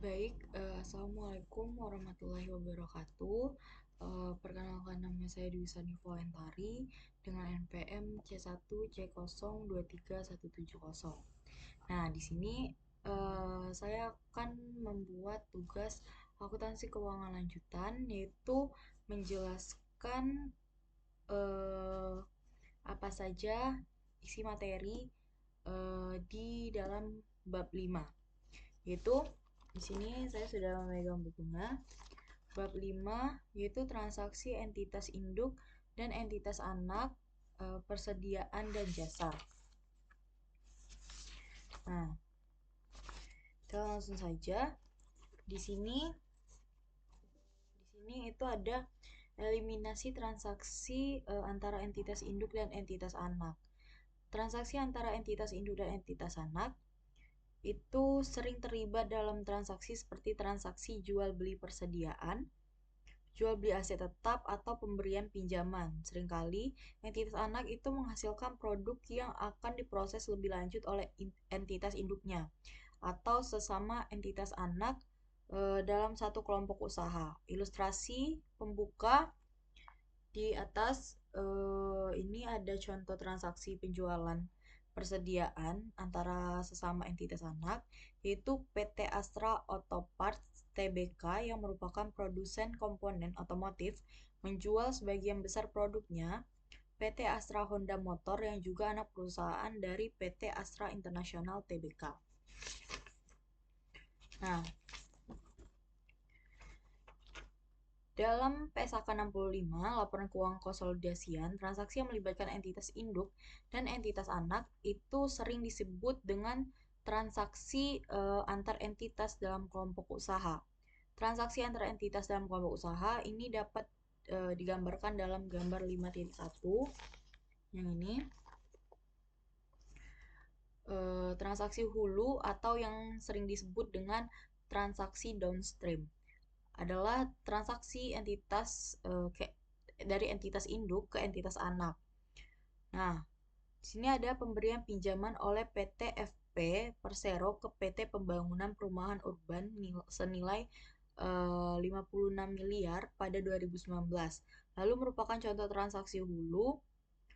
Baik, Assalamualaikum warahmatullahi wabarakatuh. Perkenalkan nama saya Dwi Sanifa Entari dengan NPM C1C0231170. Nah, di sini saya akan membuat tugas akuntansi keuangan lanjutan, yaitu menjelaskan eh, apa saja isi materi di dalam bab 5. Yaitu di sini saya sudah memegang bukunya. Bab 5 yaitu transaksi entitas induk dan entitas anak, persediaan dan jasa. Nah, kita langsung saja. Di sini itu ada eliminasi transaksi antara entitas induk dan entitas anak. Transaksi antara entitas induk dan entitas anak itu sering terlibat dalam transaksi seperti transaksi jual beli persediaan, jual beli aset tetap, atau pemberian pinjaman. Seringkali entitas anak itu menghasilkan produk yang akan diproses lebih lanjut oleh entitas induknya atau sesama entitas anak dalam satu kelompok usaha. Ilustrasi pembuka di atas ini ada contoh transaksi penjualan persediaan antara sesama entitas anak, yaitu PT Astra Auto Parts Tbk yang merupakan produsen komponen otomotif menjual sebagian besar produknya PT Astra Honda Motor yang juga anak perusahaan dari PT Astra International Tbk. Nah, dalam PSAK 65, laporan keuangan konsolidasian, transaksi yang melibatkan entitas induk dan entitas anak itu sering disebut dengan transaksi antar entitas dalam kelompok usaha. Transaksi antar entitas dalam kelompok usaha ini dapat digambarkan dalam gambar 5.1 yang ini. Transaksi hulu atau yang sering disebut dengan transaksi downstream adalah transaksi entitas dari entitas induk ke entitas anak. Nah, di sini ada pemberian pinjaman oleh PT FP Persero ke PT Pembangunan Perumahan Urban senilai 56 miliar pada 2019. Lalu merupakan contoh transaksi hulu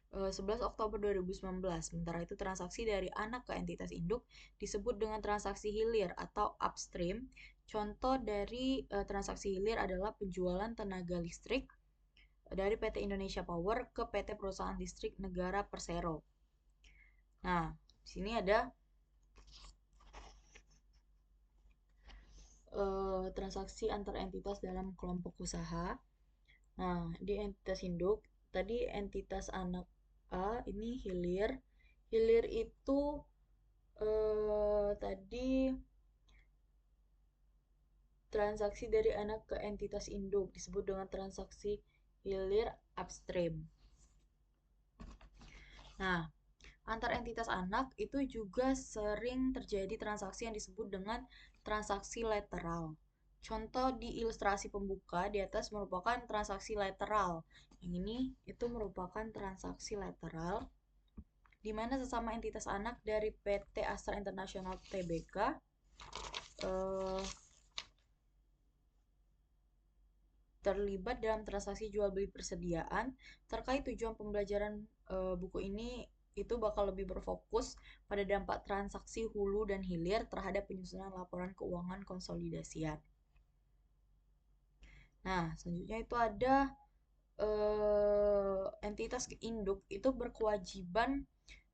11 Oktober 2019. Sementara itu transaksi dari anak ke entitas induk disebut dengan transaksi hilir atau upstream. Contoh dari transaksi hilir adalah penjualan tenaga listrik dari PT Indonesia Power ke PT Perusahaan Listrik Negara Persero. Nah, di sini ada transaksi antar entitas dalam kelompok usaha. Nah, di entitas induk, tadi entitas anak A, ini hilir. Hilir itu tadi transaksi dari anak ke entitas induk disebut dengan transaksi hilir upstream. Nah, antar entitas anak itu juga sering terjadi transaksi yang disebut dengan transaksi lateral. Contoh di ilustrasi pembuka di atas merupakan transaksi lateral. Yang ini itu merupakan transaksi lateral di mana sesama entitas anak dari PT Astra International Tbk terlibat dalam transaksi jual beli persediaan. Terkait tujuan pembelajaran buku ini itu bakal lebih berfokus pada dampak transaksi hulu dan hilir terhadap penyusunan laporan keuangan konsolidasian. Nah, selanjutnya itu ada entitas induk itu berkewajiban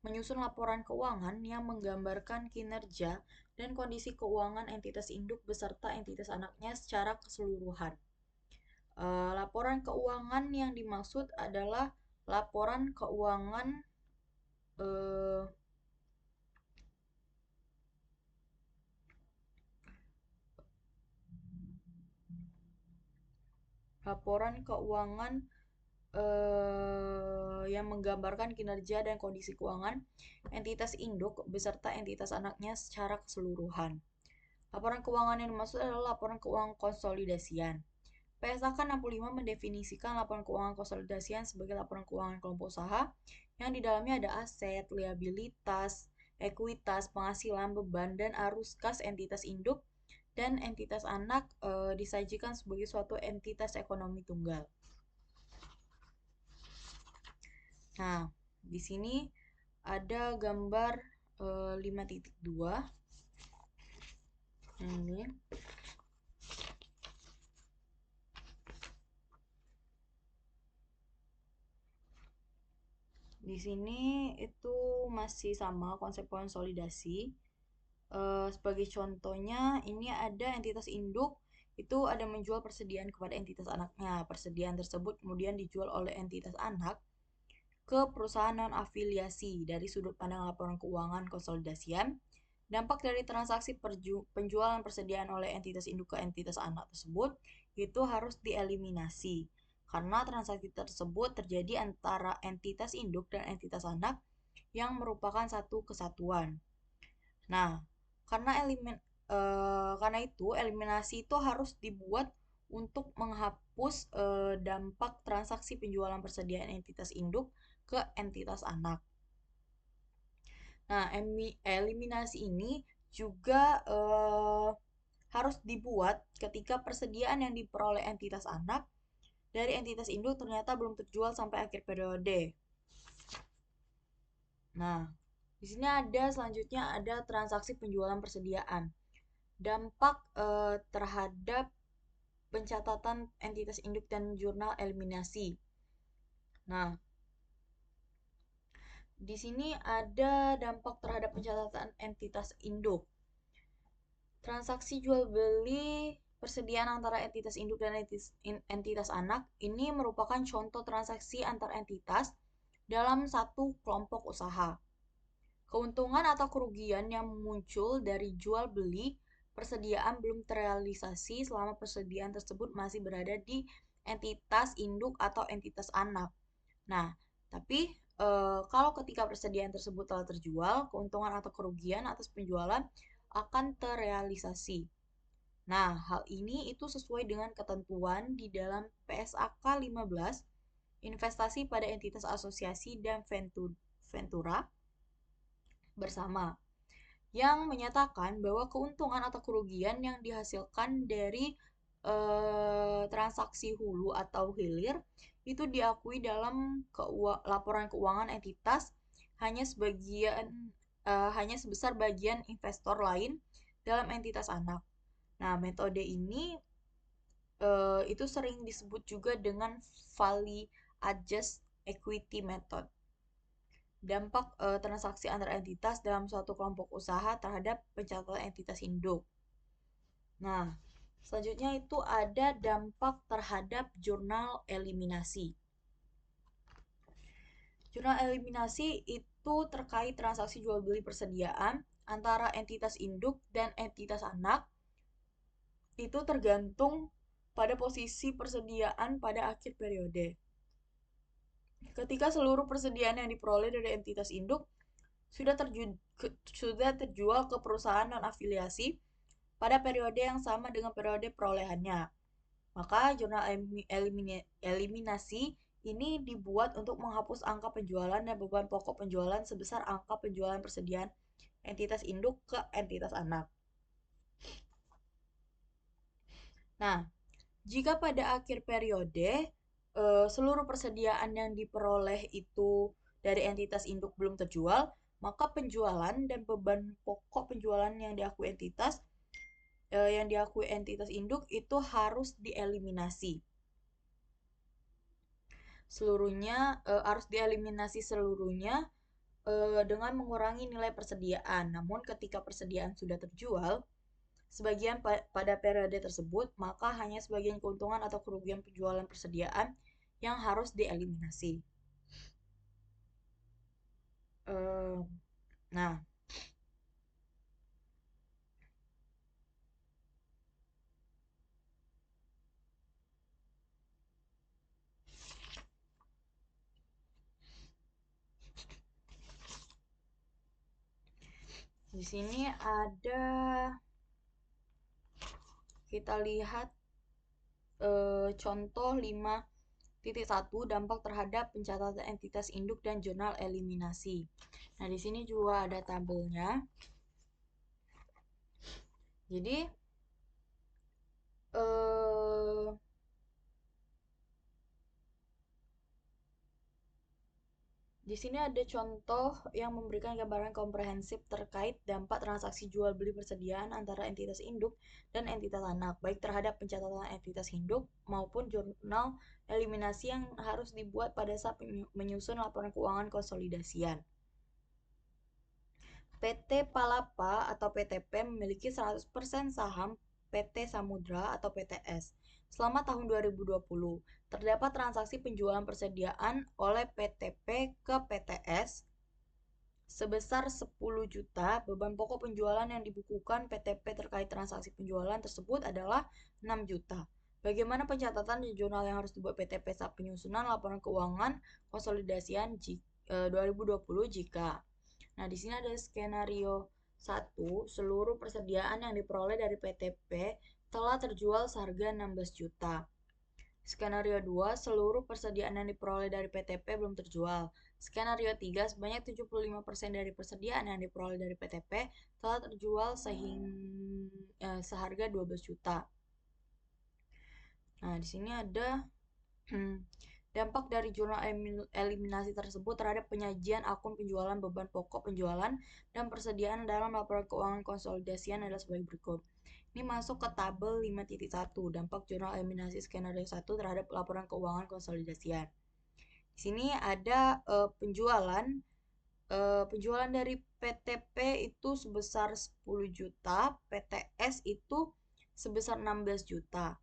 menyusun laporan keuangan yang menggambarkan kinerja dan kondisi keuangan entitas induk beserta entitas anaknya secara keseluruhan. Laporan keuangan yang dimaksud adalah laporan keuangan eh, laporan keuangan yang menggambarkan kinerja dan kondisi keuangan entitas induk beserta entitas anaknya secara keseluruhan. Laporan keuangan yang dimaksud adalah laporan keuangan konsolidasian. PSAK 65 mendefinisikan laporan keuangan konsolidasian sebagai laporan keuangan kelompok usaha yang di dalamnya ada aset, liabilitas, ekuitas, penghasilan, beban, dan arus kas entitas induk dan entitas anak disajikan sebagai suatu entitas ekonomi tunggal. Nah, di sini ada gambar 5.2. Ini. Di sini itu masih sama konsep konsolidasi. Sebagai contohnya, ini ada entitas induk, itu ada menjual persediaan kepada entitas anaknya. Persediaan tersebut kemudian dijual oleh entitas anak ke perusahaan non-afiliasi. Dari sudut pandang laporan keuangan konsolidasian, dampak dari transaksi penjualan persediaan oleh entitas induk ke entitas anak tersebut itu harus dieliminasi. Karena transaksi tersebut terjadi antara entitas induk dan entitas anak yang merupakan satu kesatuan. Nah, karena itu eliminasi itu harus dibuat untuk menghapus dampak transaksi penjualan persediaan entitas induk ke entitas anak. Nah, eliminasi ini juga harus dibuat ketika persediaan yang diperoleh entitas anak dari entitas induk ternyata belum terjual sampai akhir periode. Nah, di sini selanjutnya ada transaksi penjualan persediaan. Dampak terhadap pencatatan entitas induk dan jurnal eliminasi. Nah, di sini ada dampak terhadap pencatatan entitas induk. Transaksi jual beli persediaan antara entitas induk dan entitas anak ini merupakan contoh transaksi antar entitas dalam satu kelompok usaha. Keuntungan atau kerugian yang muncul dari jual beli persediaan belum terrealisasi selama persediaan tersebut masih berada di entitas induk atau entitas anak. Nah, tapi kalau ketika persediaan tersebut telah terjual, keuntungan atau kerugian atas penjualan akan terrealisasi. Nah, hal ini itu sesuai dengan ketentuan di dalam PSAK 15, investasi pada entitas asosiasi dan ventura bersama, yang menyatakan bahwa keuntungan atau kerugian yang dihasilkan dari transaksi hulu atau hilir itu diakui dalam laporan keuangan entitas hanya hanya sebesar bagian investor lain dalam entitas anak. Nah, metode ini itu sering disebut juga dengan value adjust equity method. Dampak transaksi antar entitas dalam suatu kelompok usaha terhadap pencatatan entitas induk. Nah, selanjutnya itu ada dampak terhadap jurnal eliminasi. Jurnal eliminasi itu terkait transaksi jual beli persediaan antara entitas induk dan entitas anak. Itu tergantung pada posisi persediaan pada akhir periode. Ketika seluruh persediaan yang diperoleh dari entitas induk sudah terjual ke perusahaan non-afiliasi pada periode yang sama dengan periode perolehannya, maka jurnal eliminasi ini dibuat untuk menghapus angka penjualan dan beban pokok penjualan sebesar angka penjualan persediaan entitas induk ke entitas anak. Nah, jika pada akhir periode seluruh persediaan yang diperoleh itu dari entitas induk belum terjual, maka penjualan dan beban pokok penjualan yang diakui entitas induk itu harus dieliminasi. Harus dieliminasi seluruhnya dengan mengurangi nilai persediaan. Namun ketika persediaan sudah terjual, sebagian pada periode tersebut, maka hanya sebagian keuntungan atau kerugian penjualan persediaan yang harus dieliminasi. Nah, di sini kita lihat contoh 5.1 dampak terhadap pencatatan entitas induk dan jurnal eliminasi. Nah, di sini juga ada tabelnya. Jadi, Di sini ada contoh yang memberikan gambaran komprehensif terkait dampak transaksi jual beli persediaan antara entitas induk dan entitas anak, baik terhadap pencatatan entitas induk maupun jurnal eliminasi yang harus dibuat pada saat menyusun laporan keuangan konsolidasian. PT Palapa atau PTP memiliki 100% saham PT Samudra atau PTS. Selama tahun 2020, terdapat transaksi penjualan persediaan oleh PTP ke PTS sebesar 10 juta. Beban pokok penjualan yang dibukukan PTP terkait transaksi penjualan tersebut adalah 6 juta. Bagaimana pencatatan di jurnal yang harus dibuat PTP saat penyusunan laporan keuangan konsolidasian 2020 jika. Nah, di sini ada skenario 1, seluruh persediaan yang diperoleh dari PTP telah terjual seharga 16 juta. Skenario 2, seluruh persediaan yang diperoleh dari PTP belum terjual. Skenario 3, sebanyak 75% dari persediaan yang diperoleh dari PTP telah terjual seharga 12 juta. Nah, di sini ada dampak dari jurnal eliminasi tersebut terhadap penyajian akun penjualan, beban pokok penjualan, dan persediaan dalam laporan keuangan konsolidasian adalah sebagai berikut. Ini masuk ke tabel 5.1, dampak jurnal eliminasi skenario 1 terhadap laporan keuangan konsolidasian. Di sini ada penjualan dari PTP itu sebesar 10 juta, PTS itu sebesar 16 juta.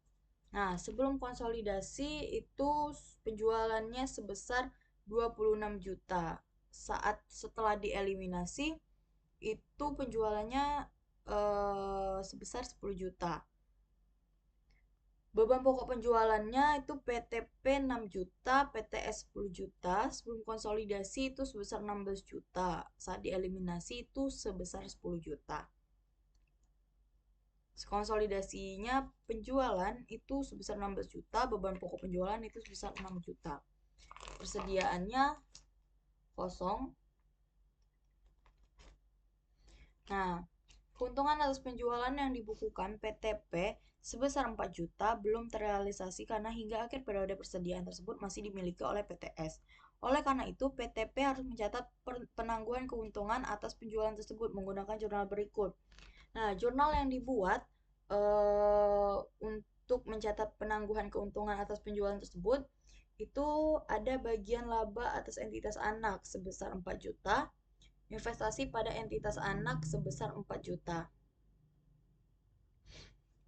Nah, sebelum konsolidasi itu penjualannya sebesar 26 juta. Setelah dieliminasi itu penjualannya sebesar 10 juta. Beban pokok penjualannya itu PTP 6 juta, PTS 10 juta. Sebelum konsolidasi itu sebesar 16 juta. Saat dieliminasi itu sebesar 10 juta. Konsolidasinya penjualan itu sebesar 16 juta, beban pokok penjualan itu sebesar 6 juta. Persediaannya kosong. Nah, keuntungan atas penjualan yang dibukukan PTP sebesar 4 juta belum terrealisasi karena hingga akhir periode persediaan tersebut masih dimiliki oleh PTS. Oleh karena itu, PTP harus mencatat penangguhan keuntungan atas penjualan tersebut menggunakan jurnal berikut. Nah, jurnal yang dibuat untuk mencatat penangguhan keuntungan atas penjualan tersebut itu ada bagian laba atas entitas anak sebesar 4 juta, investasi pada entitas anak sebesar 4 juta.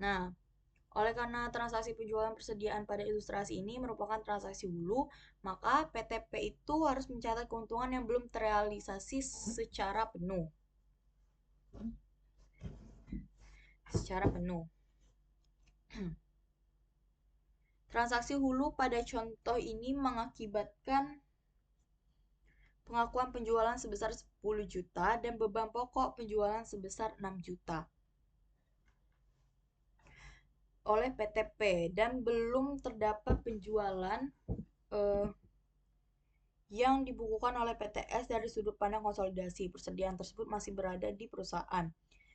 Nah, oleh karena transaksi penjualan persediaan pada ilustrasi ini merupakan transaksi hulu, maka PTP itu harus mencatat keuntungan yang belum terrealisasi secara penuh. Transaksi hulu pada contoh ini mengakibatkan pengakuan penjualan sebesar 10 juta dan beban pokok penjualan sebesar 6 juta oleh PTP dan belum terdapat penjualan yang dibukukan oleh PTS dari sudut pandang konsolidasi. Persediaan tersebut masih berada di perusahaan.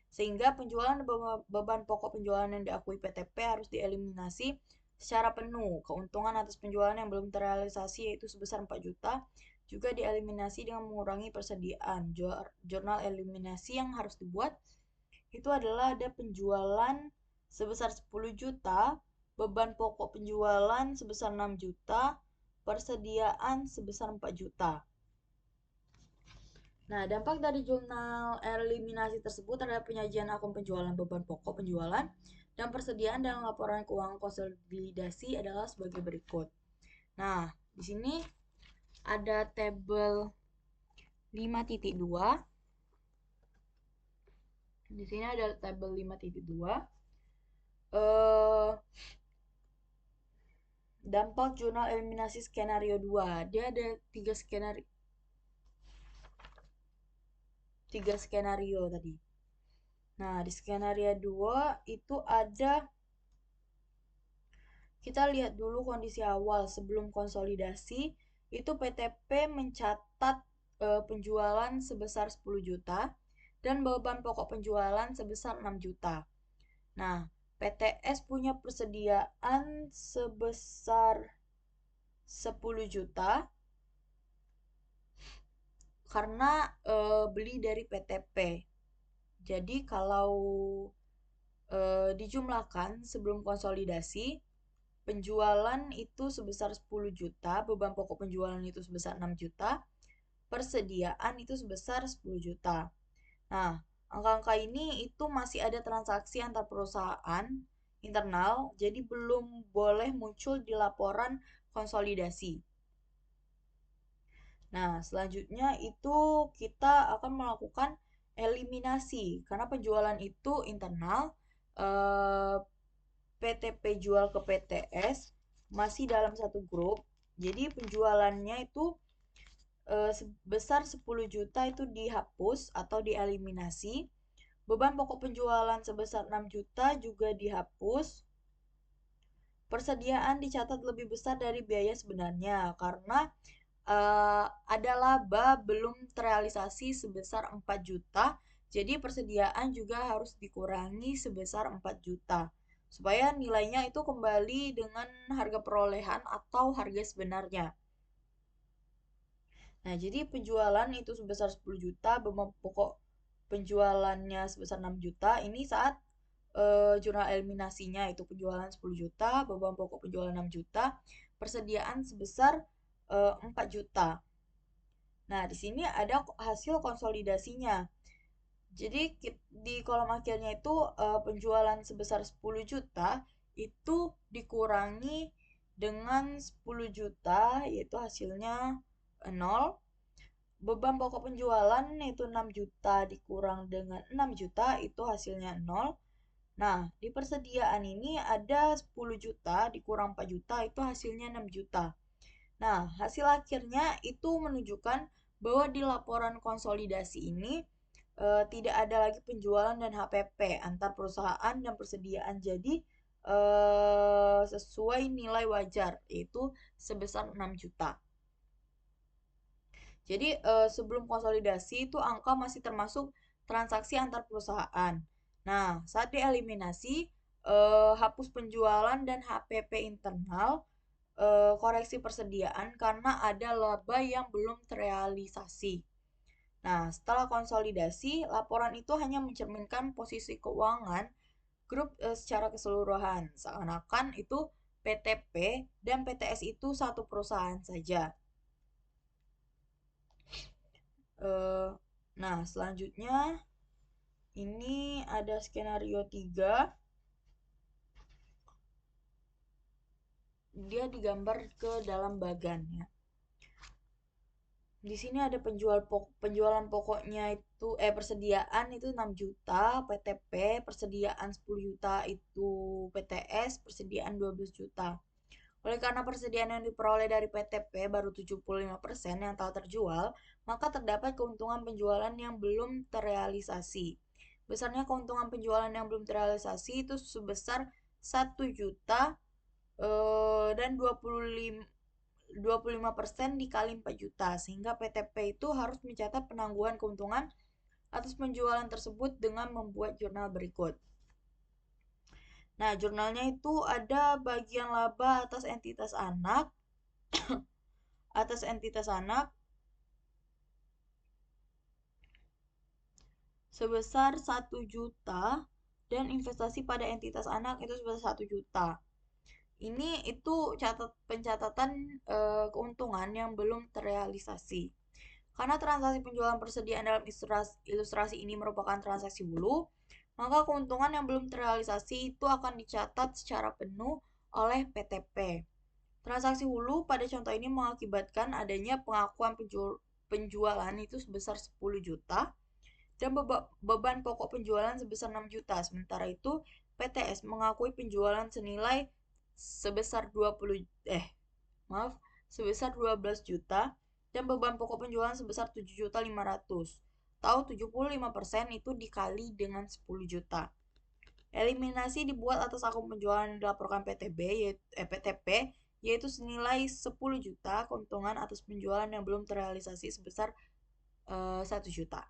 Sehingga penjualan beban pokok penjualan yang diakui PTP harus dieliminasi secara penuh. Keuntungan atas penjualan yang belum terrealisasi yaitu sebesar 4 juta juga dieliminasi dengan mengurangi persediaan. Jurnal eliminasi yang harus dibuat itu adalah ada penjualan sebesar 10 juta, beban pokok penjualan sebesar 6 juta, persediaan sebesar 4 juta. Nah, dampak dari jurnal eliminasi tersebut terhadap penyajian akun penjualan, beban pokok penjualan, dan persediaan dalam laporan keuangan konsolidasi adalah sebagai berikut. Nah, di sini ada tabel 5.2. Di sini ada tabel 5.2. Dampak jurnal eliminasi skenario 2. Dia ada 3 skenario tadi. Nah, di skenario 2 itu ada, kita lihat dulu kondisi awal sebelum konsolidasi. Itu PTP mencatat penjualan sebesar 10 juta dan beban pokok penjualan sebesar 6 juta. Nah, PTS punya persediaan sebesar 10 juta karena beli dari PTP. Jadi kalau dijumlahkan sebelum konsolidasi, penjualan itu sebesar 10 juta, beban pokok penjualan itu sebesar 6 juta, persediaan itu sebesar 10 juta. Nah, angka-angka ini itu masih ada transaksi antar perusahaan internal, jadi belum boleh muncul di laporan konsolidasi. Nah, selanjutnya itu kita akan melakukan eliminasi karena penjualan itu internal, eh, PTP jual ke PTS masih dalam satu grup. Jadi penjualannya itu sebesar 10 juta itu dihapus atau dieliminasi. Beban pokok penjualan sebesar 6 juta juga dihapus. Persediaan dicatat lebih besar dari biaya sebenarnya karena ada laba belum terrealisasi sebesar 4 juta. Jadi persediaan juga harus dikurangi sebesar 4 juta supaya nilainya itu kembali dengan harga perolehan atau harga sebenarnya. Nah, jadi penjualan itu sebesar 10 juta, beban pokok penjualannya sebesar 6 juta. Ini saat jurnal eliminasinya itu penjualan 10 juta, beban pokok penjualan 6 juta, persediaan sebesar 4 juta. Nah, di sini ada hasil konsolidasinya. Jadi di kolom akhirnya itu penjualan sebesar 10 juta itu dikurangi dengan 10 juta yaitu hasilnya 0. Beban pokok penjualan yaitu 6 juta dikurang dengan 6 juta itu hasilnya 0. Nah, di persediaan ini ada 10 juta dikurang 4 juta itu hasilnya 6 juta. Nah, hasil akhirnya itu menunjukkan bahwa di laporan konsolidasi ini tidak ada lagi penjualan dan HPP antar perusahaan dan persediaan. Jadi sesuai nilai wajar yaitu sebesar 6 juta. Jadi sebelum konsolidasi itu angka masih termasuk transaksi antar perusahaan. Nah, saat dieliminasi, hapus penjualan dan HPP internal, koreksi persediaan karena ada laba yang belum terrealisasi. Nah, setelah konsolidasi, laporan itu hanya mencerminkan posisi keuangan grup secara keseluruhan. Seakan-akan itu PTP dan PTS itu satu perusahaan saja. Eh, nah, selanjutnya ini ada skenario 3. Dia digambar ke dalam bagan ya. Di sini ada penjualan pokoknya itu persediaan itu 6 juta, PTP persediaan 10 juta itu PTS persediaan 12 juta. Oleh karena persediaan yang diperoleh dari PTP baru 75% yang telah terjual, maka terdapat keuntungan penjualan yang belum terrealisasi. Besarnya keuntungan penjualan yang belum terrealisasi itu sebesar 1 juta dan 25% dikali 4 juta sehingga PTP itu harus mencatat penangguhan keuntungan atas penjualan tersebut dengan membuat jurnal berikut. Nah, jurnalnya itu ada bagian laba atas entitas anak sebesar 1 juta dan investasi pada entitas anak itu sebesar 1 juta. Ini itu pencatatan keuntungan yang belum terrealisasi. Karena transaksi penjualan persediaan dalam ilustrasi ini merupakan transaksi hulu, maka keuntungan yang belum terrealisasi itu akan dicatat secara penuh oleh PTP. Transaksi hulu pada contoh ini mengakibatkan adanya pengakuan penjualan itu sebesar 10 juta dan beban pokok penjualan sebesar 6 juta. Sementara itu, PTS mengakui penjualan senilai sebesar 12 juta dan beban pokok penjualan sebesar 7.500.000. Tahu 75% itu dikali dengan 10 juta. Eliminasi dibuat atas akun penjualan yang dilaporkan PTP yaitu senilai 10 juta keuntungan atas penjualan yang belum terrealisasi sebesar 1 juta.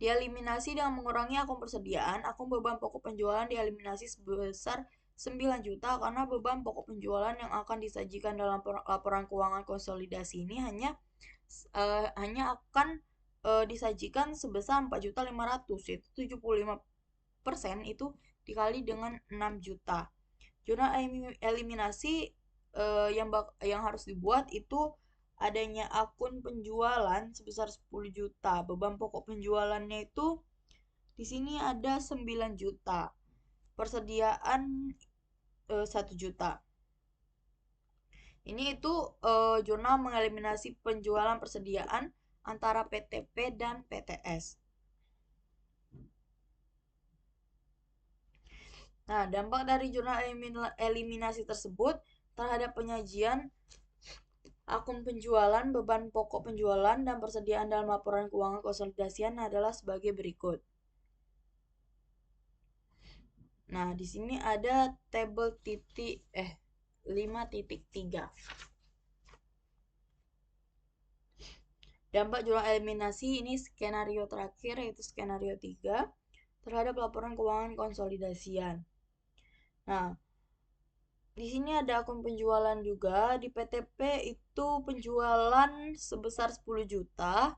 Dieliminasi dengan mengurangi akun persediaan, akun beban pokok penjualan dieliminasi sebesar 9 juta karena beban pokok penjualan yang akan disajikan dalam laporan keuangan konsolidasi ini hanya hanya akan disajikan sebesar 4.500.000, yaitu 75% itu dikali dengan 6 juta. Jurnal eliminasi yang harus dibuat itu adanya akun penjualan sebesar 10 juta. Beban pokok penjualannya itu di sini ada 9 juta. Persediaan 1 juta. Ini itu jurnal mengeliminasi penjualan persediaan antara PTP dan PTS. Nah, dampak dari jurnal eliminasi tersebut terhadap penyajian akun penjualan, beban pokok penjualan, dan persediaan dalam laporan keuangan konsolidasian adalah sebagai berikut. Nah, di sini ada tabel 5.3. Dampak jurnal eliminasi ini skenario terakhir, yaitu skenario 3 terhadap laporan keuangan konsolidasian. Nah, di sini ada akun penjualan juga. Di PTP itu penjualan sebesar 10 juta.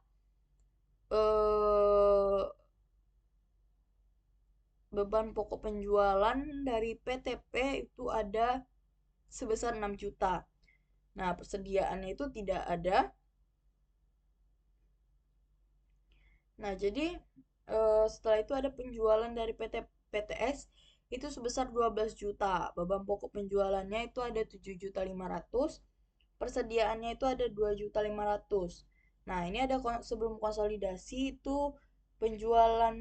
Beban pokok penjualan dari PTP itu ada sebesar 6 juta. Nah, persediaannya itu tidak ada. Nah, jadi setelah itu ada penjualan dari PTS itu sebesar 12 juta. Beban pokok penjualannya itu ada 7.500.000. Persediaannya itu ada 2.500.000. Nah, ini ada sebelum konsolidasi itu penjualan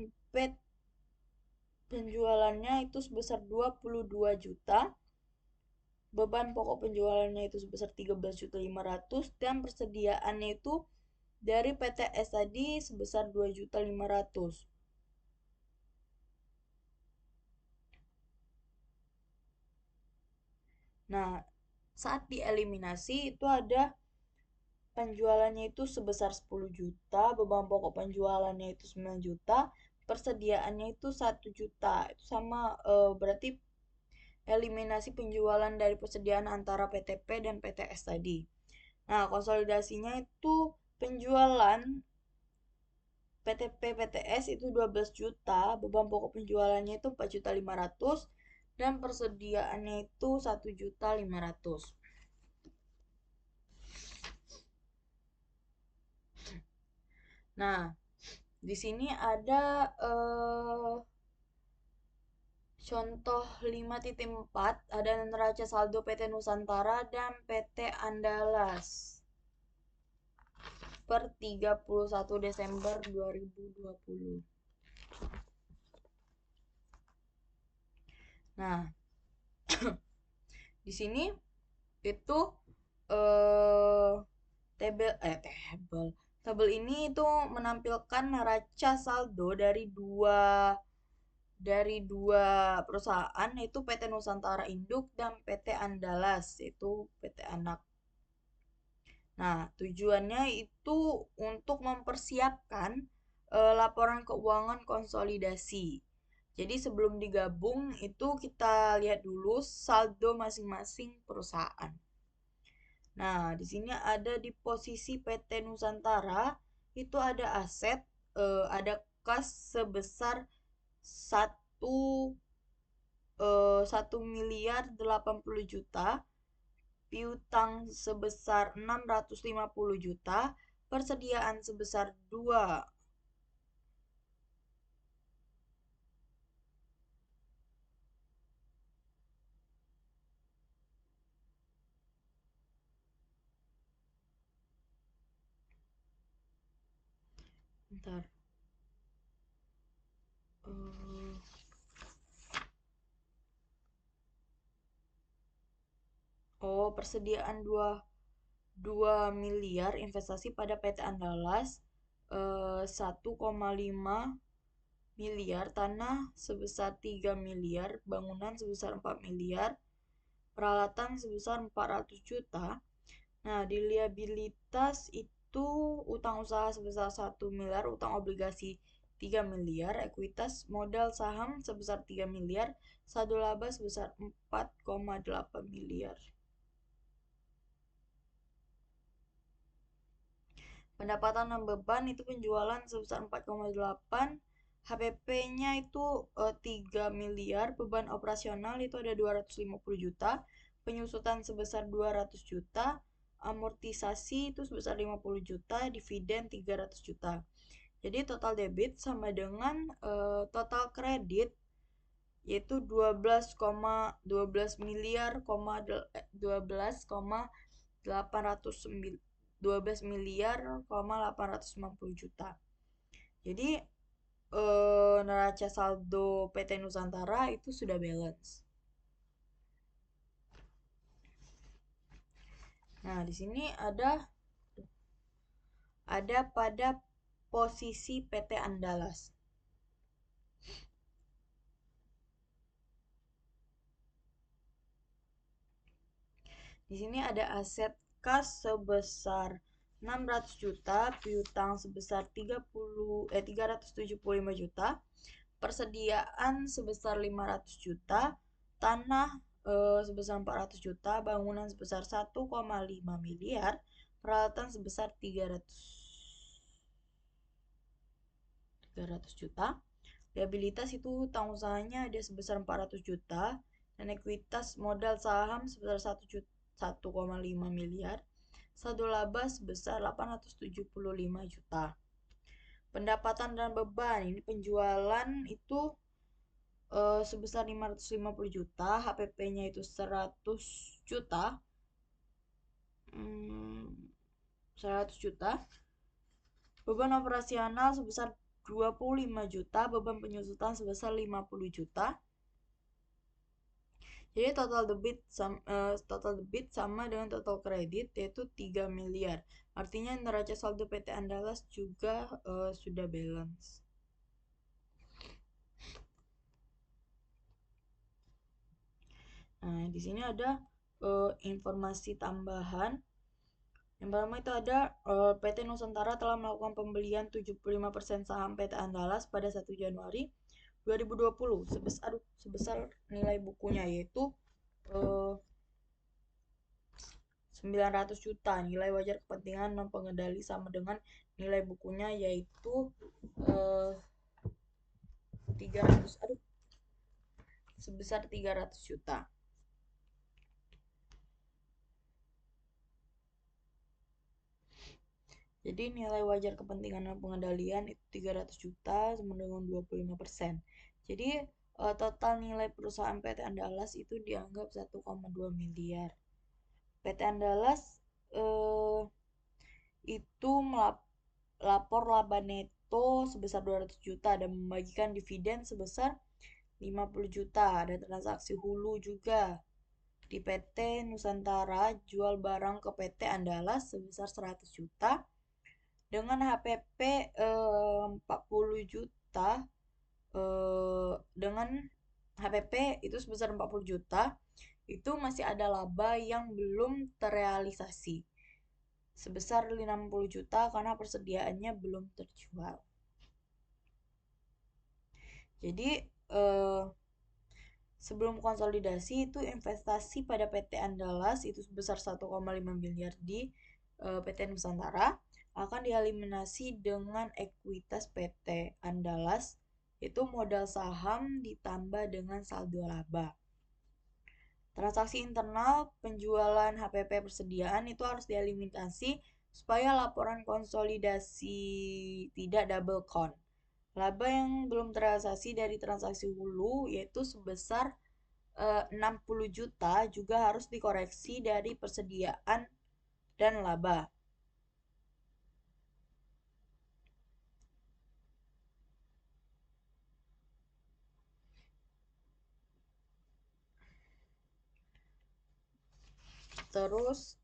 penjualannya itu sebesar 22 juta. Beban pokok penjualannya itu sebesar 13.500.000 dan persediaannya itu dari PTS tadi sebesar 2.500.000. Nah, saat dieliminasi itu ada penjualannya itu sebesar 10 juta, beban pokok penjualannya itu 9 juta, persediaannya itu 1 juta. Itu sama berarti eliminasi penjualan dari persediaan antara PTP dan PTS tadi. Nah, konsolidasinya itu penjualan PTP PTS itu 12 juta, beban pokok penjualannya itu 4.500.000 dan persediaannya itu 1.500.000. Nah, di sini ada contoh 5.4, ada neraca saldo PT Nusantara dan PT Andalas per 31 Desember 2020. Nah, di sini itu tabel ini itu menampilkan neraca saldo dari dua perusahaan, yaitu PT Nusantara Induk dan PT Andalas, yaitu PT Anak. Nah, tujuannya itu untuk mempersiapkan laporan keuangan konsolidasi. Jadi sebelum digabung itu kita lihat dulu saldo masing-masing perusahaan. Nah, di sini ada di posisi PT Nusantara itu ada aset, ada kas sebesar 1.080.000.000, piutang sebesar 650 juta, persediaan sebesar 2. Bentar. Persediaan 2 miliar investasi pada PT Andalas, 1,5 miliar, tanah sebesar 3 miliar, bangunan sebesar 4 miliar, peralatan sebesar 400 juta. Nah, di liabilitas itu utang usaha sebesar 1 miliar, utang obligasi 3 miliar, ekuitas modal saham sebesar 3 miliar, saldo laba sebesar 4,8 miliar. Pendapatan dan beban itu penjualan sebesar 4,8, HPP-nya itu 3 miliar, beban operasional itu ada 250 juta, penyusutan sebesar 200 juta, amortisasi itu sebesar 50 juta, dividen 300 juta. Jadi total debit sama dengan total kredit yaitu 12 miliar, 12 miliar, 890 juta. Jadi neraca saldo PT Nusantara itu sudah balance. Nah, di sini ada pada posisi PT Andalas. Di sini ada aset kas sebesar 600 juta, piutang sebesar 375 juta, persediaan sebesar 500 juta, tanah sebesar 400 juta, bangunan sebesar 1,5 miliar, peralatan sebesar 300 juta. Liabilitas itu hutang usahanya ada sebesar 400 juta dan ekuitas modal saham sebesar 1,5 miliar. Saldo laba sebesar 875 juta. Pendapatan dan beban ini penjualan itu sebesar 550 juta, HPP-nya itu 100 juta. 100 juta. Beban operasional sebesar 25 juta, beban penyusutan sebesar 50 juta. Jadi total debit sama dengan total kredit yaitu 3 miliar. Artinya neraca saldo PT Andalas juga sudah balance. Nah, di sini ada informasi tambahan. Yang pertama itu ada PT Nusantara telah melakukan pembelian 75% saham PT Andalas pada 1 Januari 2020 sebesar nilai bukunya yaitu 900 juta. Nilai wajar kepentingan non pengendali sama dengan nilai bukunya yaitu 300 sebesar 300 juta. Jadi nilai wajar kepentingan dan pengendalian itu 300 juta sama dengan 25%. Jadi total nilai perusahaan PT Andalas itu dianggap 1,2 miliar. PT Andalas itu melapor laba neto sebesar 200 juta dan membagikan dividen sebesar 50 juta. Ada transaksi hulu juga di PT Nusantara jual barang ke PT Andalas sebesar 100 juta dengan HPP 40 juta dengan HPP itu sebesar 40 juta itu masih ada laba yang belum terrealisasi sebesar 60 juta karena persediaannya belum terjual. Jadi sebelum konsolidasi itu investasi pada PT Andalas itu sebesar 1,5 miliar di PT Nusantara akan dieliminasi dengan ekuitas PT Andalas itu modal saham ditambah dengan saldo laba. Transaksi internal penjualan HPP persediaan itu harus dieliminasi supaya laporan konsolidasi tidak double count. Laba yang belum terrealisasi dari transaksi hulu yaitu sebesar 60 juta juga harus dikoreksi dari persediaan dan laba. Terus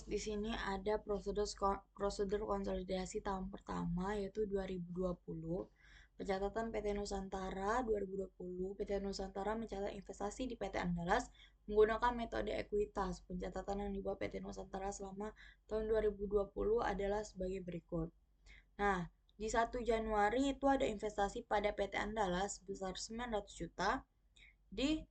di sini ada prosedur konsolidasi tahun pertama yaitu 2020. Pencatatan PT Nusantara 2020, PT Nusantara mencatat investasi di PT Andalas menggunakan metode ekuitas. Pencatatan yang dibuat PT Nusantara selama tahun 2020 adalah sebagai berikut. Nah, di 1 Januari itu ada investasi pada PT Andalas sebesar 900 juta. Di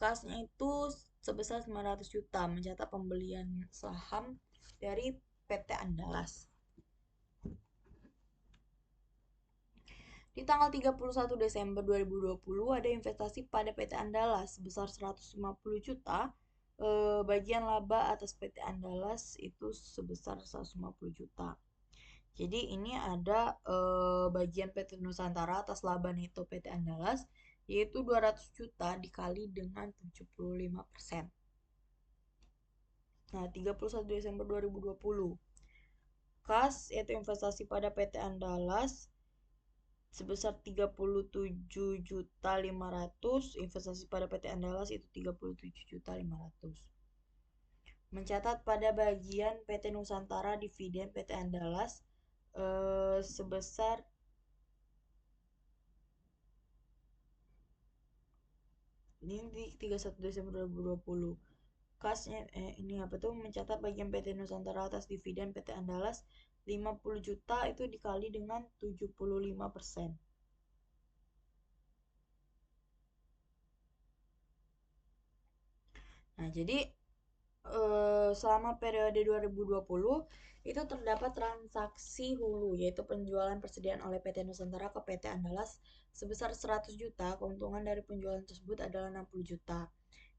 kasnya itu sebesar 900 juta mencatat pembelian saham dari PT Andalas. Di tanggal 31 Desember 2020 ada investasi pada PT Andalas sebesar 150 juta. Bagian laba atas PT Andalas itu sebesar 150 juta. Jadi ini ada bagian PT Nusantara atas laba neto PT Andalas yaitu 200 juta dikali dengan 75%. Nah, 31 Desember 2020. Kas yaitu investasi pada PT Andalas sebesar 37.500.000, investasi pada PT Andalas itu 37.500.000. Mencatat pada bagian PT Nusantara dividen PT Andalas sebesar ini di 31 Desember 2020. Kasnya ini apa tuh mencatat bagian PT Nusantara atas dividen PT Andalas 50 juta itu dikali dengan 75%. Nah, jadi selama periode 2020 itu terdapat transaksi hulu yaitu penjualan persediaan oleh PT Nusantara ke PT Andalas sebesar 100 juta. Keuntungan dari penjualan tersebut adalah 60 juta.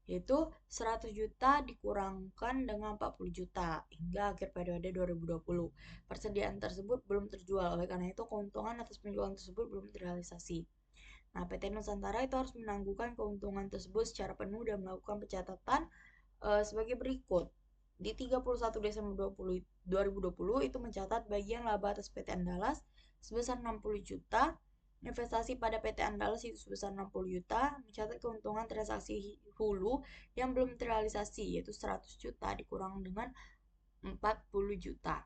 Yaitu 100 juta dikurangkan dengan 40 juta hingga akhir periode 2020. Persediaan tersebut belum terjual, oleh karena itu keuntungan atas penjualan tersebut belum terrealisasi. Nah, PT Nusantara itu harus menangguhkan keuntungan tersebut secara penuh dan melakukan pencatatan sebagai berikut. Di 31 Desember 2020 itu mencatat bagian laba atas PT Andalas sebesar 60 juta, investasi pada PT Andalas itu sebesar 60 juta, mencatat keuntungan transaksi hulu yang belum terrealisasi yaitu 100 juta dikurang dengan 40 juta.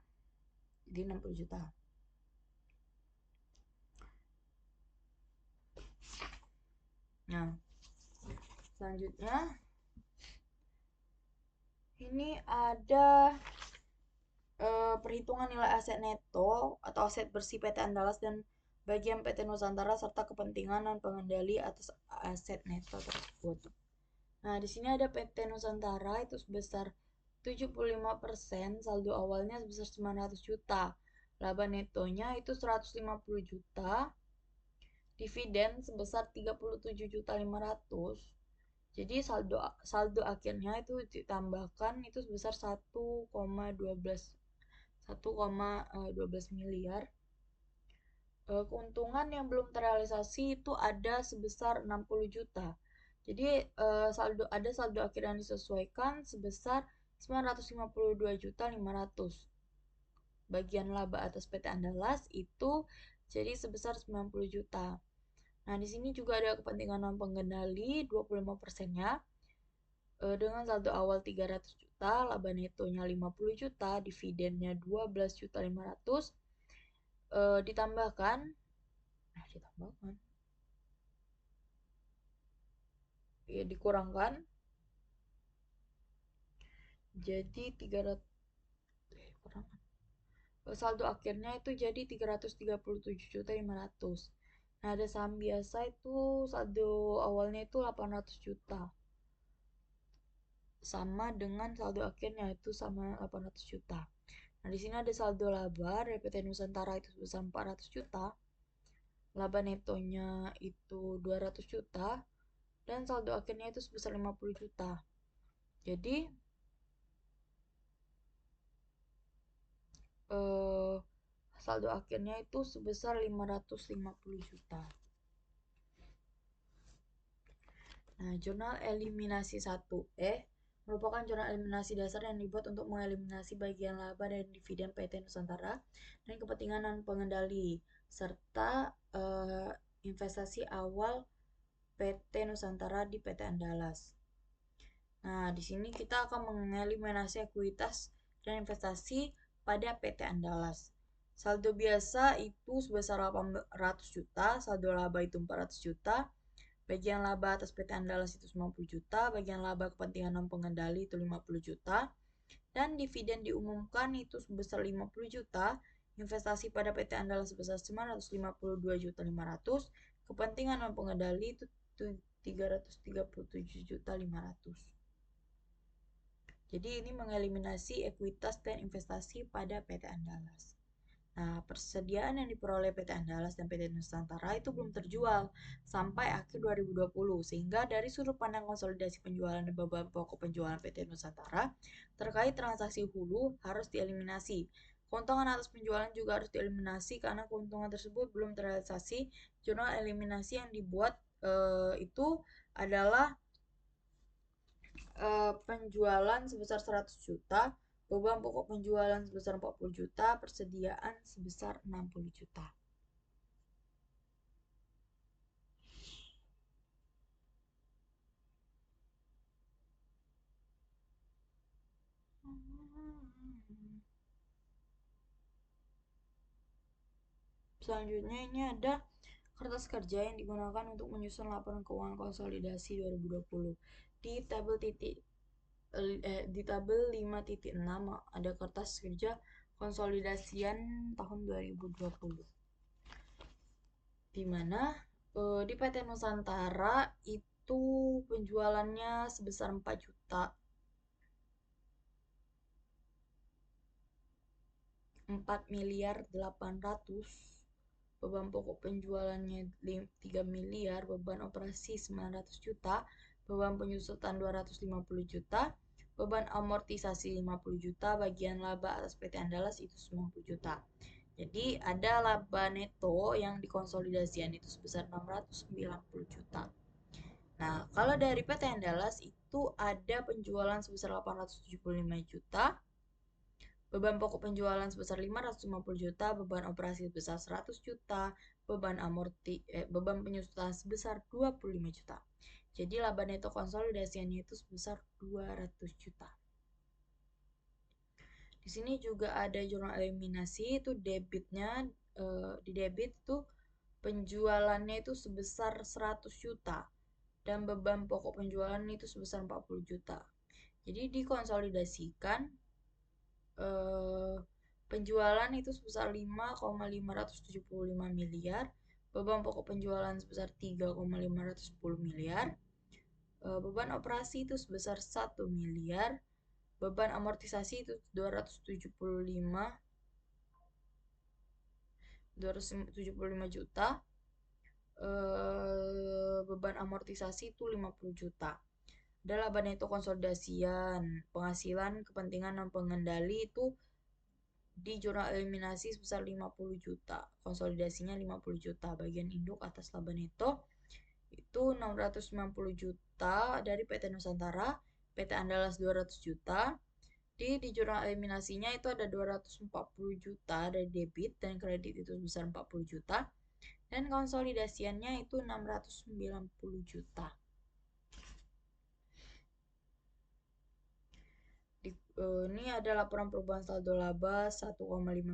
Jadi 60 juta. Nah, selanjutnya ini ada perhitungan nilai aset neto atau aset bersih PT Andalas dan bagian PT Nusantara serta kepentingan dan pengendali atas aset neto tersebut. Nah, di sini ada PT Nusantara itu sebesar 75%, saldo awalnya sebesar 900 juta. Laba netonya itu 150 juta. Dividen sebesar 37.500. Jadi saldo akhirnya itu ditambahkan itu sebesar 1,12 miliar. Keuntungan yang belum terrealisasi itu ada sebesar 60 juta. Jadi saldo akhir yang disesuaikan sebesar 952.500. Bagian laba atas PT Andalas itu jadi sebesar 90 juta. Nah, di sini juga ada kepentingan non pengendali 25%-nya. Dengan saldo awal 300 juta, laba netonya 50 juta, dividennya 12.500, ditambahkan ya dikurangkan jadi 300 saldo akhirnya itu jadi 337.500. Nah, ada saham biasa itu saldo awalnya itu 800 juta. Sama dengan saldo akhirnya itu sama 800 juta. Nah, di sini ada saldo laba dari PT Nusantara itu sebesar 400 juta. Laba netonya itu 200 juta dan saldo akhirnya itu sebesar 50 juta. Jadi saldo akhirnya itu sebesar 550 juta. Nah, jurnal eliminasi 1E merupakan jurnal eliminasi dasar yang dibuat untuk mengeliminasi bagian laba dan dividen PT Nusantara dan kepentingan non pengendali serta investasi awal PT Nusantara di PT Andalas. Nah, di sini kita akan mengeliminasi ekuitas dan investasi pada PT Andalas. Saldo biasa itu sebesar 800 juta, saldo laba itu 400 juta, bagian laba atas PT Andalas itu 90 juta, bagian laba kepentingan non pengendali itu 50 juta, dan dividen diumumkan itu sebesar 50 juta, investasi pada PT Andalas sebesar 952 juta 500, kepentingan non pengendali itu 337 juta 500. Jadi ini mengeliminasi ekuitas dan investasi pada PT Andalas. Nah, persediaan yang diperoleh PT Andalas dan PT Nusantara itu belum terjual sampai akhir 2020, sehingga dari sudut pandang konsolidasi penjualan dan beban pokok penjualan PT Nusantara terkait transaksi hulu harus dieliminasi. Keuntungan atas penjualan juga harus dieliminasi karena keuntungan tersebut belum terrealisasi. Jurnal eliminasi yang dibuat itu adalah penjualan sebesar 100 juta, beban pokok penjualan sebesar 40 juta, persediaan sebesar 60 juta. Selanjutnya ini ada kertas kerja yang digunakan untuk menyusun laporan keuangan konsolidasi 2020. Di tabel di tabel 5.6 ada kertas kerja konsolidasian tahun 2020. Di mana di PT Nusantara itu penjualannya sebesar 4 juta 4.800.000, beban pokok penjualannya 3 miliar, beban operasi 900 juta, beban penyusutan 250 juta, beban amortisasi 50 juta, bagian laba atas PT Andalas itu 90 juta. Jadi ada laba neto yang dikonsolidasikan itu sebesar 690 juta. Nah, kalau dari PT Andalas itu ada penjualan sebesar 875 juta, beban pokok penjualan sebesar 550 juta, beban operasi sebesar 100 juta, beban penyusutan sebesar 25 juta. Jadi laba neto konsolidasinya itu sebesar 200 juta. Di sini juga ada jurnal eliminasi, itu debitnya di debit itu penjualannya itu sebesar 100 juta dan beban pokok penjualan itu sebesar 40 juta. Jadi dikonsolidasikan penjualan itu sebesar 5,575 miliar, beban pokok penjualan sebesar 3,510 miliar, beban operasi itu sebesar 1 miliar, beban amortisasi itu 275 juta, beban amortisasi itu 50 juta. Ada laba neto konsolidasian, penghasilan kepentingan non pengendali itu di jurnal eliminasi sebesar 50 juta, konsolidasinya 50 juta, bagian induk atas laba neto itu 690 juta dari PT Nusantara, PT Andalas 200 juta, di jurnal eliminasinya itu ada 240 juta dari debit dan kredit itu sebesar 40 juta, dan konsolidasiannya itu 690 juta. Ini ada laporan perubahan saldo laba 1,5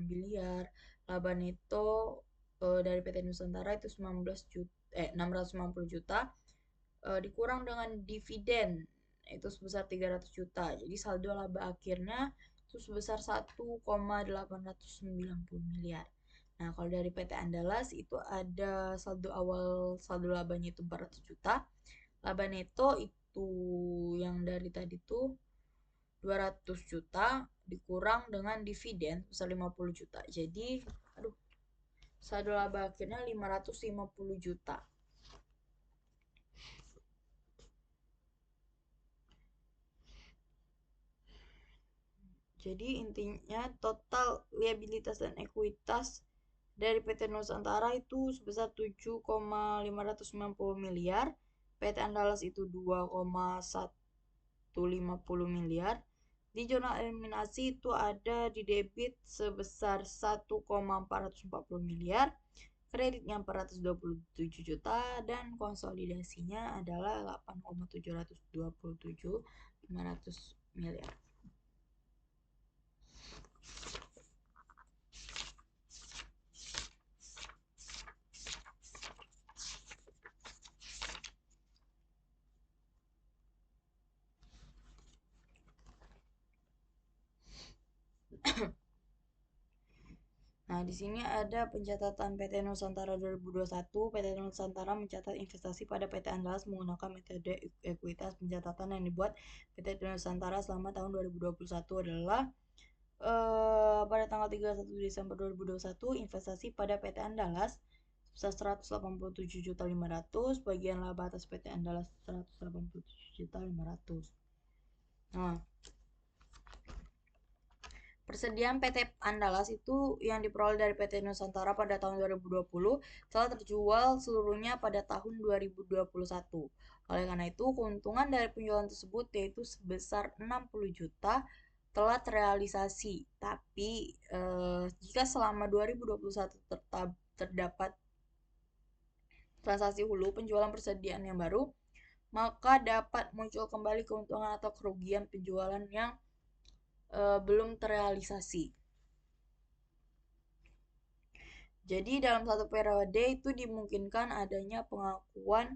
miliar, laba neto dari PT Nusantara itu 690 juta, dikurang dengan dividen itu sebesar 300 juta. Jadi saldo laba akhirnya itu sebesar 1,890 miliar. Nah, kalau dari PT Andalas itu ada saldo labanya itu 400 juta. Laba neto itu yang dari tadi tuh 200 juta dikurang dengan dividen sebesar 50 juta. Jadi, saldo laba akhirnya 550 juta. Jadi intinya total liabilitas dan ekuitas dari PT Nusantara itu sebesar 7,590 miliar, PT Andalas itu 2,150 miliar. Di jurnal eliminasi itu ada di debit sebesar 1,440 miliar, kreditnya 427 juta, dan konsolidasinya adalah 8,727 miliar. Nah, di sini ada pencatatan PT Nusantara 2021. PT Nusantara mencatat investasi pada PT Andalas menggunakan metode ekuitas. Pencatatan yang dibuat PT Nusantara selama tahun 2021 adalah pada tanggal 31 Desember 2021 investasi pada PT Andalas sebesar 187.500.000, bagian laba atas PT Andalas 187.500.000. Nah, persediaan PT Andalas itu yang diperoleh dari PT Nusantara pada tahun 2020 telah terjual seluruhnya pada tahun 2021. Oleh karena itu, keuntungan dari penjualan tersebut yaitu sebesar 60 juta telah terrealisasi. Tapi jika selama 2021 terdapat transaksi hulu penjualan persediaan yang baru, maka dapat muncul kembali keuntungan atau kerugian penjualan yang belum terrealisasi. Jadi dalam satu periode itu dimungkinkan adanya pengakuan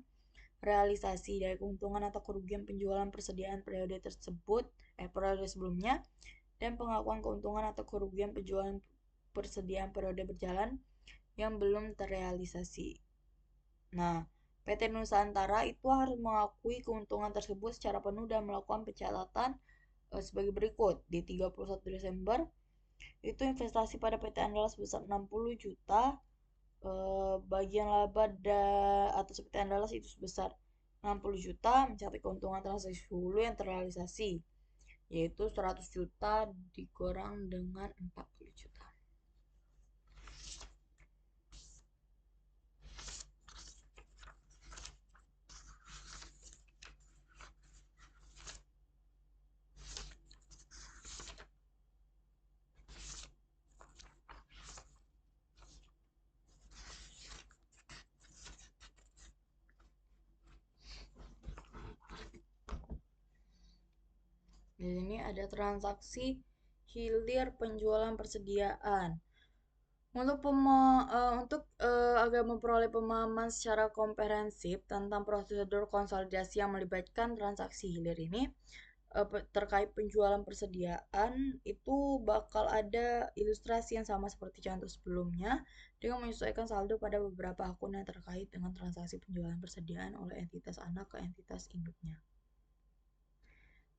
realisasi dari keuntungan atau kerugian penjualan persediaan periode tersebut, periode sebelumnya, dan pengakuan keuntungan atau kerugian penjualan persediaan periode berjalan yang belum terrealisasi. Nah, PT Nusantara itu harus mengakui keuntungan tersebut secara penuh dan melakukan pencatatan sebagai berikut. Di 31 Desember itu investasi pada PT Andalas sebesar 60 juta, bagian laba atas PT Andalas itu sebesar 60 juta, mencapai keuntungan transaksi hulu yang terrealisasi yaitu 100 juta dikurang dengan 40 juta. Di sini ada transaksi hilir penjualan persediaan. Untuk agar memperoleh pemahaman secara komprehensif tentang prosedur konsolidasi yang melibatkan transaksi hilir ini terkait penjualan persediaan itu bakal ada ilustrasi yang sama seperti contoh sebelumnya dengan menyesuaikan saldo pada beberapa akun yang terkait dengan transaksi penjualan persediaan oleh entitas anak ke entitas induknya.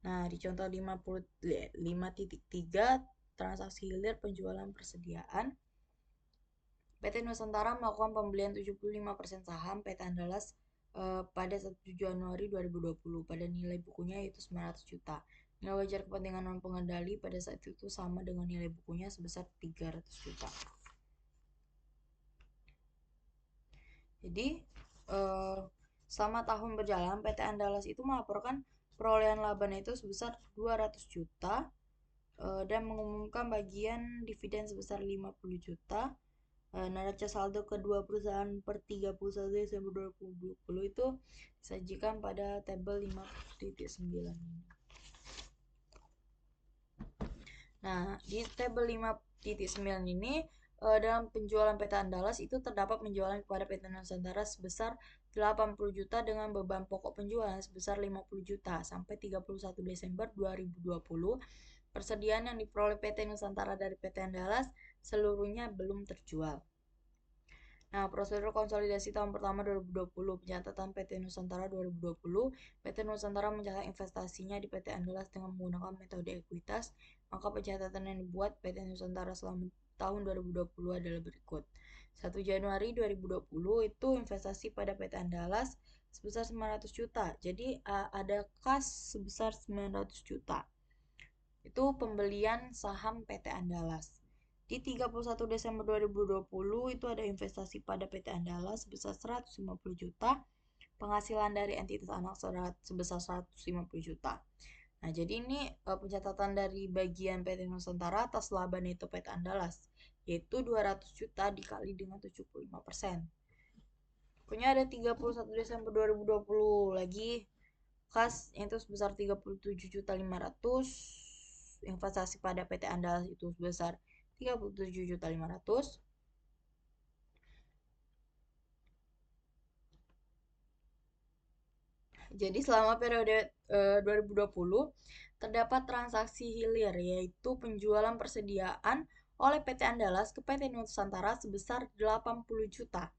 Nah, di contoh 5.3 transaksi hilir penjualan persediaan, PT Nusantara melakukan pembelian 75% saham PT Andalas pada 1 Januari 2020 pada nilai bukunya yaitu 900 juta. Nilai wajar kepentingan non pengendali pada saat itu sama dengan nilai bukunya sebesar 300 juta. Jadi, selama tahun berjalan PT Andalas itu melaporkan perolehan labanya itu sebesar 200 juta dan mengumumkan bagian dividen sebesar 50 juta. Neraca saldo kedua perusahaan per 31 Desember 2020 itu disajikan pada tabel 5.9 ini. Nah, di tabel 5.9 ini dalam penjualan PT Andalas itu terdapat penjualan kepada PT Nusantara sebesar 80 juta dengan beban pokok penjualan sebesar 50 juta sampai 31 Desember 2020. Persediaan yang diperoleh PT Nusantara dari PT Andalas seluruhnya belum terjual. Nah, prosedur konsolidasi tahun pertama 2020, pencatatan PT Nusantara 2020, PT Nusantara mencatat investasinya di PT Andalas dengan menggunakan metode ekuitas, maka pencatatan yang dibuat PT Nusantara selama tahun 2020 adalah berikut. 1 Januari 2020 itu investasi pada PT Andalas sebesar 900 juta. Jadi ada kas sebesar 900 juta. Itu pembelian saham PT Andalas. Di 31 Desember 2020 itu ada investasi pada PT Andalas sebesar 150 juta, penghasilan dari entitas anak sebesar 150 juta. Nah, jadi ini pencatatan dari bagian PT Nusantara atas laba neto PT Andalas, yaitu 200 juta dikali dengan 75%. Punya ada 31 Desember 2020 lagi kas itu sebesar 37.500.000, investasi pada PT Andalas itu sebesar 37.500.000. Jadi selama periode 2020 terdapat transaksi hilir yaitu penjualan persediaan oleh PT Andalas ke PT Nusantara sebesar 80 juta.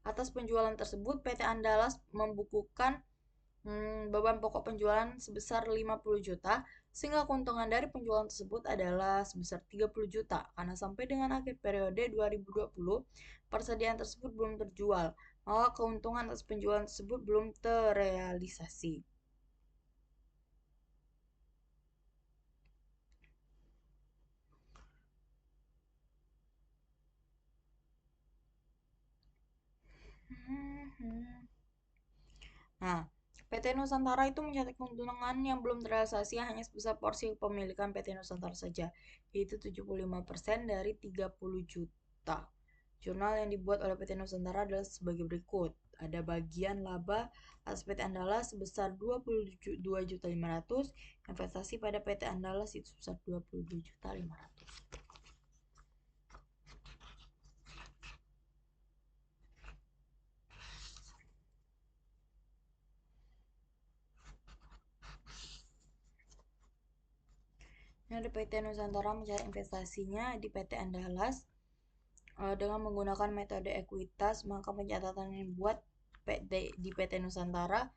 Atas penjualan tersebut, PT Andalas membukukan beban pokok penjualan sebesar 50 juta, sehingga keuntungan dari penjualan tersebut adalah sebesar 30 juta. Karena sampai dengan akhir periode 2020, persediaan tersebut belum terjual, maka keuntungan atas penjualan tersebut belum terrealisasi. Nah, PT Nusantara itu mencatat keuntungan yang belum terrealisasi hanya sebesar porsi kepemilikan PT Nusantara saja, yaitu 75% dari 30 juta. Jurnal yang dibuat oleh PT Nusantara adalah sebagai berikut. Ada bagian laba atas PT Andalas sebesar 22.500.000, investasi pada PT Andalas itu sebesar 22.500.000. Ini ada PT Nusantara mencari investasinya di PT Andalas dengan menggunakan metode ekuitas, maka pencatatan yang dibuat di PT Nusantara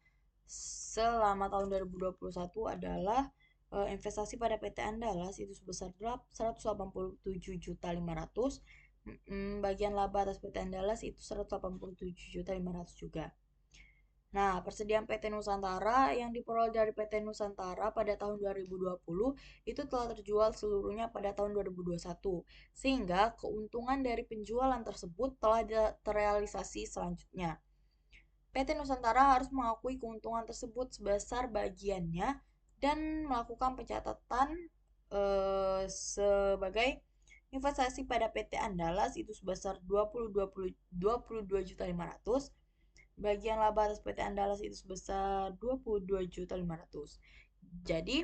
selama tahun 2021 adalah investasi pada PT Andalas itu sebesar 187.500.000. Bagian laba atas PT Andalas itu 187.500.000 juga. Nah, persediaan PT Nusantara yang diperoleh dari PT Nusantara pada tahun 2020 itu telah terjual seluruhnya pada tahun 2021, sehingga keuntungan dari penjualan tersebut telah terrealisasi selanjutnya. PT Nusantara harus mengakui keuntungan tersebut sebesar bagiannya dan melakukan pencatatan sebagai investasi pada PT Andalas itu sebesar 22.500.000. Bagian laba atas PT Andalas itu sebesar 22.500.000. Jadi,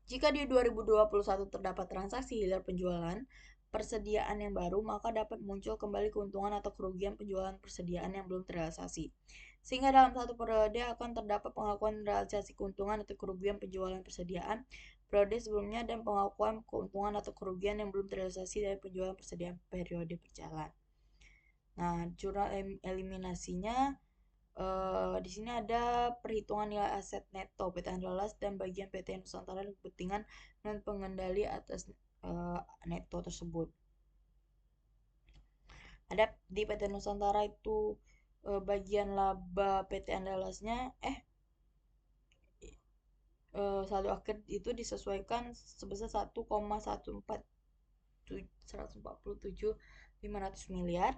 jika di 2021 terdapat transaksi hilir penjualan persediaan yang baru, maka dapat muncul kembali keuntungan atau kerugian penjualan persediaan yang belum terrealisasi. Sehingga dalam satu periode akan terdapat pengakuan realisasi keuntungan atau kerugian penjualan persediaan periode sebelumnya dan pengakuan keuntungan atau kerugian yang belum terrealisasi dari penjualan persediaan periode berjalan. Nah, jurnal eliminasinya di sini ada perhitungan nilai aset neto PT Andalas dan bagian PT Nusantara dan kepentingan non pengendali atas neto tersebut. Ada di PT Nusantara itu bagian laba PT Andalasnya saldo akhir itu disesuaikan sebesar 1,147 miliar.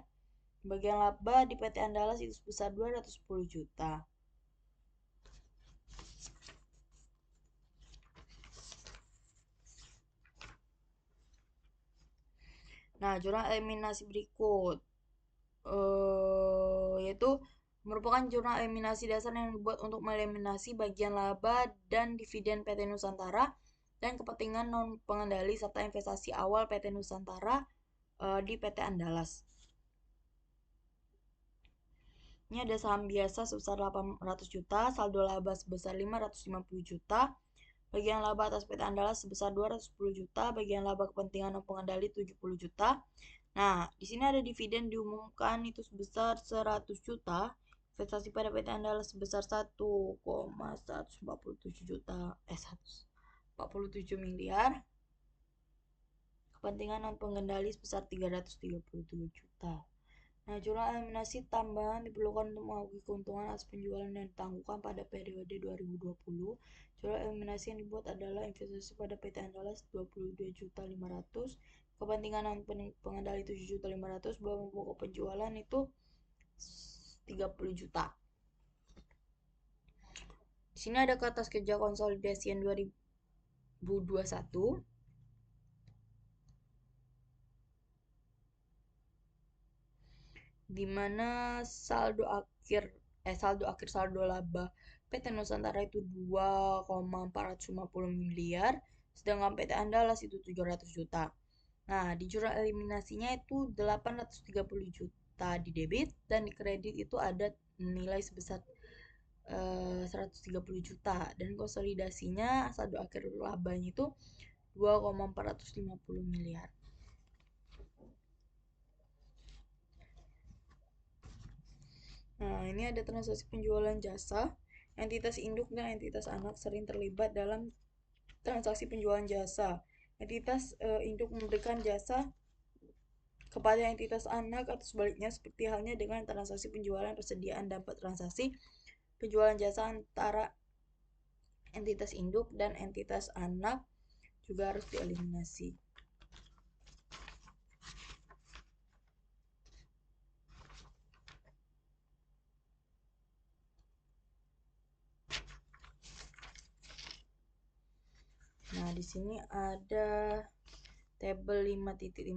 Bagian laba di PT Andalas itu sebesar 210 juta. Nah, jurnal eliminasi berikut yaitu merupakan jurnal eliminasi dasar yang dibuat untuk meliminasi bagian laba dan dividen PT Nusantara dan kepentingan non pengendali serta investasi awal PT Nusantara di PT Andalas. Ini ada saham biasa sebesar 800 juta, saldo laba sebesar 550 juta, bagian laba atas PT Andalas sebesar 210 juta, bagian laba kepentingan non pengendali 70 juta. Nah, di sini ada dividen diumumkan itu sebesar 100 juta, investasi pada PT Andalas sebesar 1,147 juta, 147 miliar, kepentingan non pengendali sebesar 332 juta. Nah, jurnal eliminasi tambahan diperlukan untuk mengakui keuntungan atas penjualan yang ditangguhkan pada periode 2020. Jurnal eliminasi yang dibuat adalah investasi pada PT Andalas 22.500.000, kepentingan pengendali 7.500.000, bahwa pokok penjualan itu 30 juta. Di sini ada kertas kerja konsolidasian 2021. Di mana saldo laba PT Nusantara itu 2,450 miliar, sedangkan PT Andalas itu 700 juta. Nah, di jurnal eliminasinya itu 830 juta di debit dan di kredit itu ada nilai sebesar 130 juta dan konsolidasinya saldo akhir labanya itu 2,450 miliar. Nah, ini ada transaksi penjualan jasa. Entitas induk dan entitas anak sering terlibat dalam transaksi penjualan jasa. Entitas induk memberikan jasa kepada entitas anak atau sebaliknya, seperti halnya dengan transaksi penjualan persediaan dapat transaksi penjualan jasa antara entitas induk dan entitas anak juga harus dieliminasi. Nah, di sini ada tabel 5.15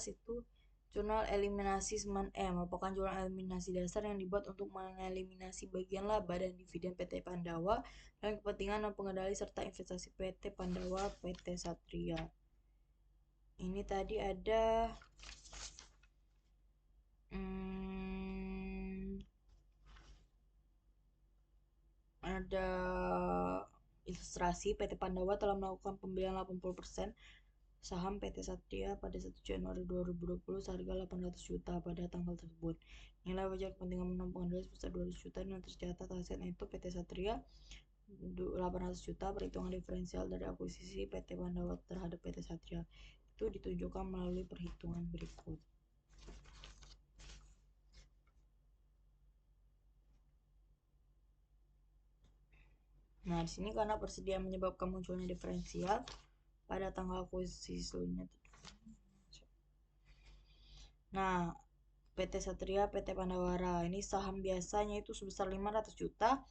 itu jurnal eliminasi merupakan jurnal eliminasi dasar yang dibuat untuk mengeliminasi bagian laba dan dividen PT Pandawa dan kepentingan dan pengendali serta investasi PT Pandawa PT Satria. Ini tadi ada ada ilustrasi PT Pandawa telah melakukan pembelian 80% saham PT Satria pada 1 Januari 2020 seharga 800 juta pada tanggal tersebut. Nilai wajar kepentingan menang pengendali sebesar 200 juta dan tercatat aset neto PT Satria 800 juta. Perhitungan diferensial dari akuisisi PT Pandawa terhadap PT Satria itu ditunjukkan melalui perhitungan berikut. Nah, di sini karena persediaan menyebabkan munculnya diferensial pada tanggal akuisisi selanjutnya. Nah, PT Satria, PT Pandawara, ini saham biasanya itu sebesar 500 juta,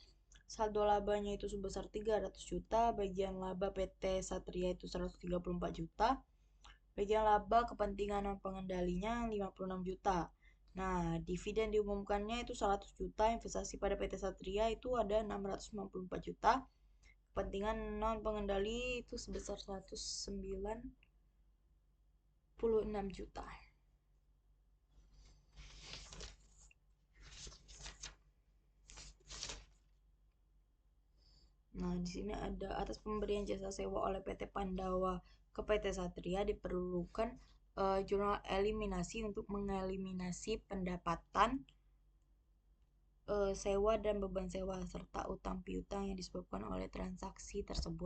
saldo labanya itu sebesar 300 juta, bagian laba PT Satria itu 134 juta, bagian laba kepentingan dan pengendalinya 56 juta. Nah, dividen diumumkannya itu 100 juta, investasi pada PT Satria itu ada 694 juta, kepentingan non pengendali itu sebesar 196 juta. Nah, di sini ada atas pemberian jasa sewa oleh PT Pandawa ke PT Satria diperlukan jurnal eliminasi untuk mengeliminasi pendapatan sewa dan beban sewa serta utang piutang yang disebabkan oleh transaksi tersebut.